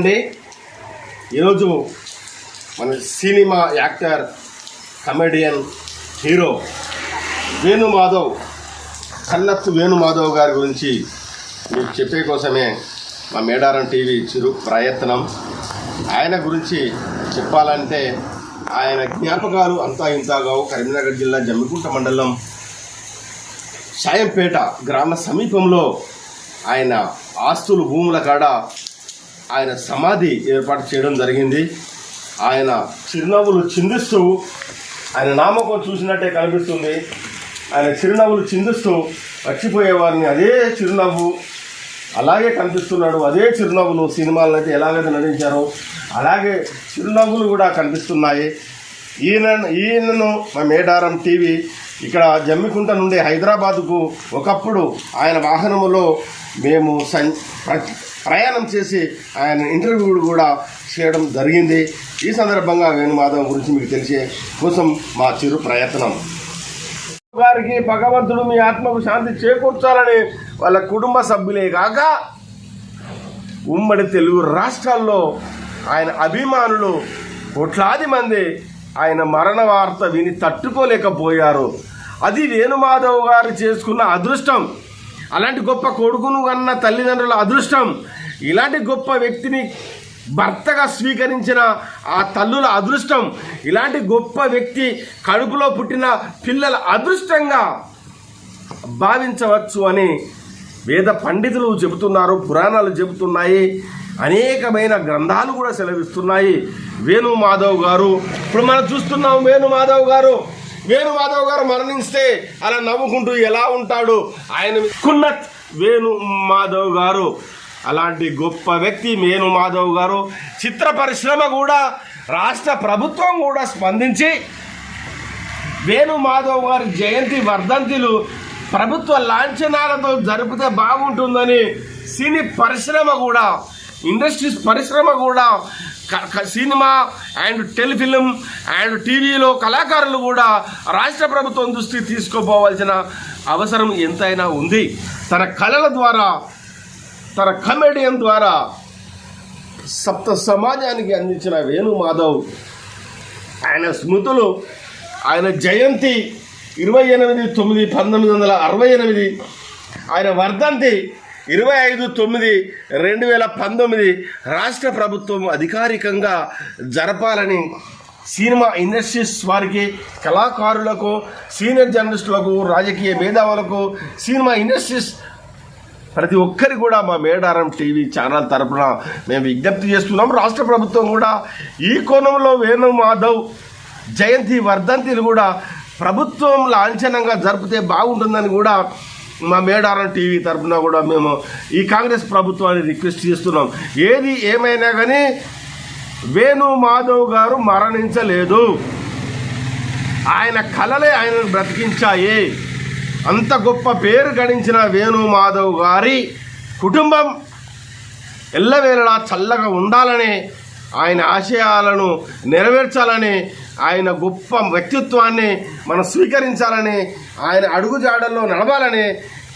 అండి. ఈరోజు మన cinema actor, comedian, hero Venumadhav, కన్నత్తు వేణుమాధవ్ గారి గురించి మీకు చెప్పే కోసమే మా మేడారం టీవీ చిరు ప్రయత్నం. ఆయన గురించి చెప్పాలంటే ఆయన జ్ఞాపకాలు అంతా ఇంతాగావు. కరీంనగర్ జిల్లా జమ్మికుంట మండలం సాయంపేట గ్రామ సమీపంలో ఆయన ఆస్తులు భూముల కాడ ఆయన సమాధి ఏర్పాటు చేయడం జరిగింది. ఆయన చిరునవ్వులు చిందిస్తూ, ఆయన నామకం చూసినట్టే కనిపిస్తుంది, ఆయన చిరునవ్వులు చిందిస్తూ మర్చిపోయే వారిని అదే చిరునవ్వు అలాగే కనిపిస్తున్నాడు. అదే చిరునవ్వులు సినిమాలను అయితే ఎలాగైతే నటించారో అలాగే చిరునవ్వులు కూడా కనిపిస్తున్నాయి. ఈయనను మా మేడారం టీవీ ఇక్కడ జమ్మికుంట నుండి హైదరాబాదుకు ఒకప్పుడు ఆయన వాహనములో మేము ప్రయాణం చేసి ఆయన ఇంటర్వ్యూ కూడా చేయడం జరిగింది. ఈ సందర్భంగా వేణుమాధవ్ గురించి మీకు తెలిసే కోసం మా చిరు ప్రయత్నం. గారికి భగవంతుడు మీ ఆత్మకు శాంతి చేకూర్చాలని వాళ్ళ కుటుంబ సభ్యులే కాక ఉమ్మడి తెలుగు రాష్ట్రాల్లో ఆయన అభిమానులు కోట్లాది మంది ఆయన మరణ వార్త విని తట్టుకోలేకపోయారు. అది వేణుమాధవ్ గారు చేసుకున్న అదృష్టం. అలాంటి గొప్ప కొడుకును కన్న తల్లిదండ్రుల అదృష్టం. ఇలాంటి గొప్ప వ్యక్తిని భర్తగా స్వీకరించిన ఆ తల్లుల అదృష్టం. ఇలాంటి గొప్ప వ్యక్తి కడుపులో పుట్టిన పిల్లల అదృష్టంగా భావించవచ్చు అని వేద పండితులు చెబుతున్నారు, పురాణాలు చెబుతున్నాయి, అనేకమైన గ్రంథాలు కూడా సెలవిస్తున్నాయి. వేణుమాధవ్ గారు ఇప్పుడు మనం చూస్తున్నాం. వేణుమాధవ్ గారు మరణిస్తే అలా నవ్వుకుంటూ ఎలా ఉంటాడు ఆయన కున్నత్ వేణుమాధవ్ గారు. అలాంటి గొప్ప వ్యక్తి వేణుమాధవ్ గారు. చిత్ర పరిశ్రమ కూడా, రాష్ట్ర ప్రభుత్వం కూడా స్పందించి వేణుమాధవ్ గారి జయంతి వర్ధంతిలు ప్రభుత్వ లాంఛనాలతో జరిపితే బాగుంటుందని సినీ పరిశ్రమ కూడా, ఇండస్ట్రీస్ పరిశ్రమ కూడా, సినిమా అండ్ టెలిఫిలిం అండ్ టీవీలో కళాకారులు కూడా రాష్ట్ర ప్రభుత్వం దృష్టికి తీసుకోపోవాల్సిన అవసరం ఎంతైనా ఉంది. తన కళల ద్వారా, తన కమెడియన్ ద్వారా సప్త సమాజానికి అందించిన వేణుమాధవ్, ఆయన స్మృతులు, ఆయన జయంతి 28/9/1968, ఆయన వర్ధంతి 25/9/2019 రాష్ట్ర ప్రభుత్వం అధికారికంగా జరపాలని సినిమా ఇండస్ట్రీస్ వారికి, కళాకారులకు, సీనియర్ జర్నలిస్టులకు, రాజకీయ మేధావులకు, సినిమా ఇండస్ట్రీస్ ప్రతి ఒక్కరి కూడా మా మేడారం టీవీ ఛానల్ తరఫున మేము విజ్ఞప్తి చేస్తున్నాం. రాష్ట్ర ప్రభుత్వం కూడా ఈ కోణంలో వేణుమాధవ్ జయంతి వర్ధంతిలు కూడా ప్రభుత్వం లాంఛనంగా జరిపితే బాగుంటుందని కూడా మా మేడారం టీవీ తరఫున కూడా మేము ఈ కాంగ్రెస్ ప్రభుత్వాన్ని రిక్వెస్ట్ చేస్తున్నాం. ఏది ఏమైనా కానీ వేణుమాధవ్ గారు మరణించలేదు. ఆయన కళలే ఆయనను బ్రతికించాయి. అంత గొప్ప పేరు గడించిన వేణుమాధవ్ గారి కుటుంబం ఎల్లవేళలా చల్లగా ఉండాలని, ఆయన ఆశయాలను నెరవేర్చాలని, ఆయన గొప్ప వ్యక్తిత్వాన్ని మనం స్వీకరించాలని, ఆయన అడుగుజాడల్లో నడవాలని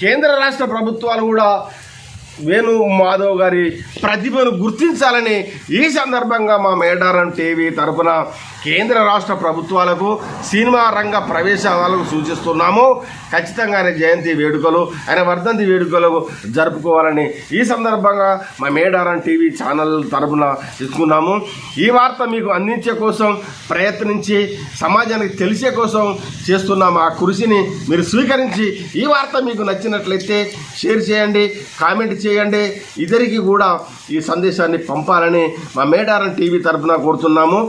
కేంద్ర రాష్ట్ర ప్రభుత్వాలు కూడా వేణుమాధవ్ గారి ప్రతిభను గుర్తించాలని ఈ సందర్భంగా మా మేడారం టీవీ తరఫున కేంద్ర రాష్ట్ర ప్రభుత్వాలకు, సినిమా రంగ ప్రవేశాలకు సూచిస్తున్నాము. ఖచ్చితంగా ఆయన జయంతి వేడుకలు, ఆయన వర్ధంతి వేడుకలు జరుపుకోవాలని ఈ సందర్భంగా మా మేడారం టీవీ ఛానల్ తరఫున ఇస్తున్నాము. ఈ వార్త మీకు అందించే కోసం ప్రయత్నించి సమాజానికి తెలిసే కోసం చేస్తున్నాం. ఆ కృషిని మీరు స్వీకరించి ఈ వార్త మీకు నచ్చినట్లయితే షేర్ చేయండి, కామెంట్ చేయండి. ఇద్దరికి కూడా ఈ సందేశాన్ని పంపాలని మా మేడారం టీవీ తరఫున కోరుతున్నాము.